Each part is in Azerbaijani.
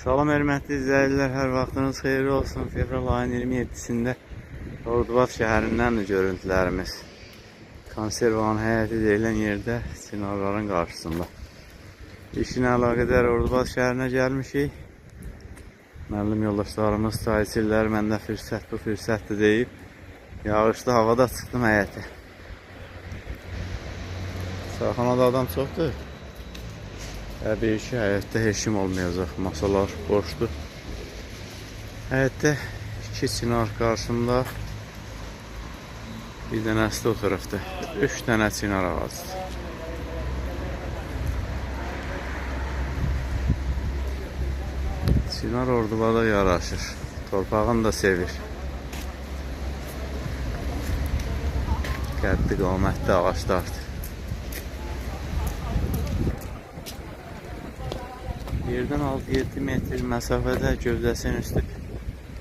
Salam hörmətli izləyicilər, hər vaxtınız xeyirli olsun. Fevral ayının 27-sində Ordubad şəhərindəndir görüntülərimiz. Konservanın həyəti deyilən yerdə sinarların qarşısında. İşinə əlaqədar Ordubad şəhərinə gəlmişik. Müəllim yoldaşlarımız, sahibçilər, məndə fürsət bu fürsətdir deyib. Yağışlı havada çıxdım həyətə. Sağxanada adam çoxdur. Təbii ki, həyətdə heç kim olmayacaq. Masalar boşdur. Həyətdə 2 çinar qarşımda, bir dənəsi də o tərəfdə. 3 dənə çinar ağacıdır. Çinar Ordubada yaraşır. Torpağını da sevir. Qəddi qamətli ağaçlardır. Yerdən 6-7 metr məsafədə gövdəsinin üstü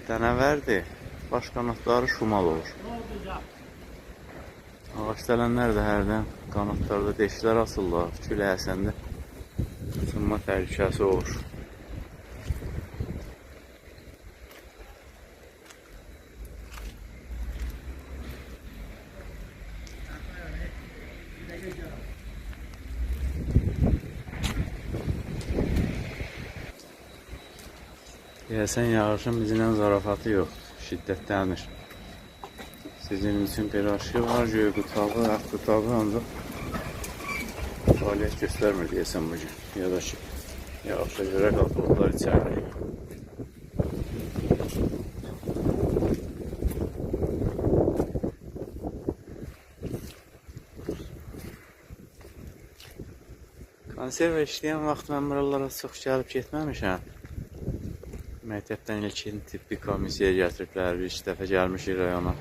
dənəvərdir. Baş qanatları şumal olur. Ağac dələnlər də hərdən qanatlarda deşiklər asırlar. Külək əsəndə sınma təhlükəsi olur. Deyəsən yağışın bizimlə zarafatı yoxdur, şiddətlənir. Sizin üçün bir aşkı var, göy qutağı, ət qutağı ancaq fəaliyyət göstərmir deyəsən bugün. Ya da ki, yağışa görə qalxılıqlar içəridir. Konserv işləyən vaxt mən buralara çox gəlib getməmişəm. Məktəbdən ilkin tibbi komisiya gətiriblər, bir 2 dəfə gəlmişik rayona.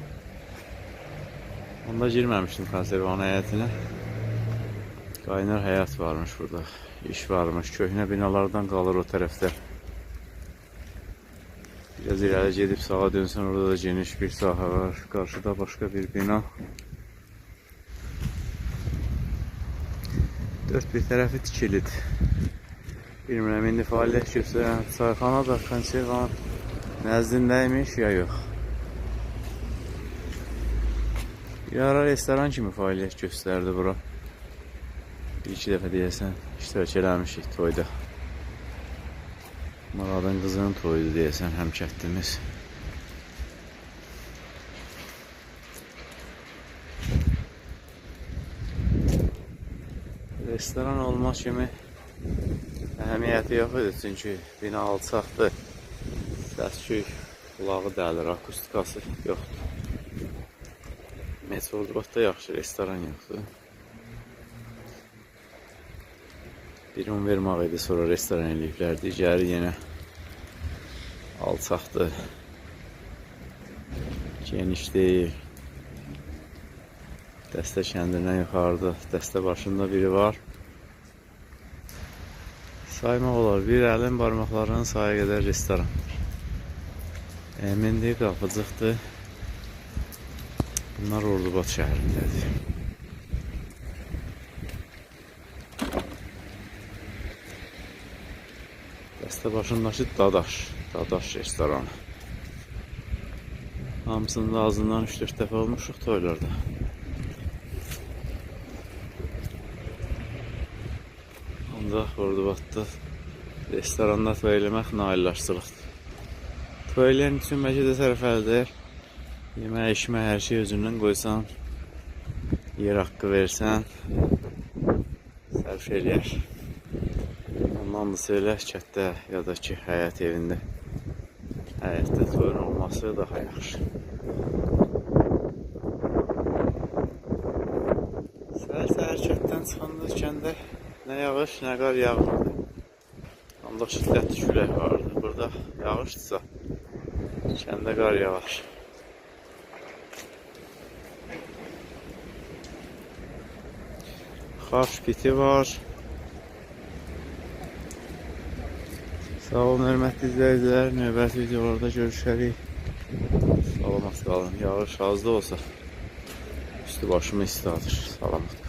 Onda girməmişdim konservanın həyətinə. Qaynar həyat varmış burada, iş varmış, köhnə binalardan qalır o tərəfdə. Biraz irəli gedib sağa dönsən, orada da geniş bir sahə var, qarşıda başqa bir bina. Dörd bir tərəfi tikilidir. Bilmirəm, indi fəaliyyət göstərən çayxana da konservanın nəzdindəymiş ya yox. Bir ara restoran kimi fəaliyyət göstərdi bura. Bir-iki dəfə deyəsən iştirak eləmişik toyda. Muradın qızının toyudu deyəsən həmkəndimiz. Restoran olmaq kimi əhəmiyyəti yox idi, çünki bina alçaqdır, səs-küy qulağı dəlir, akustikası yoxdur. Ordubadda yaxşı restoran yoxdur. Bir un vermək idi, sonra restoran eləyiblər, digəri yenə alçaqdır, geniş deyil. Dəstə kəndindən yuxarıda, dəstə başında biri var. Saymaq olar, bir əlin barmaqlarının sayı qədər restoran. Əmindir, qapıcıqdır. Bunlar Ordubad şəhərindədir. Dəstə başındakı Dadaş restoranı. Hamısında azından 3-4 dəfə olmuşuq toylarda. Ancaq Ordubadda restoranda toy eləmək naillaşdırıqdır. Toy eləyən üçün bəlkə də sərfəlidir. Yemək, içmək, hər şey özündən qoysan, yer haqqı versən, sərf eləyər. Ondan da söylə, kətdə ya da ki, həyət evində, həyətdə toyun olması daha yaxşı. Səhər kətdən çıxanda kəndə nə yağış, nə qar yağırdı. Ancaq şiddətli külək vardı. Burada yağışdırsa, kəndə qar yağar. Xarş piti var. Sağ olun, hörmətli izləyicilər. Növbəti videolarda görüşərik. Salamat qalın. Yağış az da olsa, üstü başımı istadır. Salamat qalın.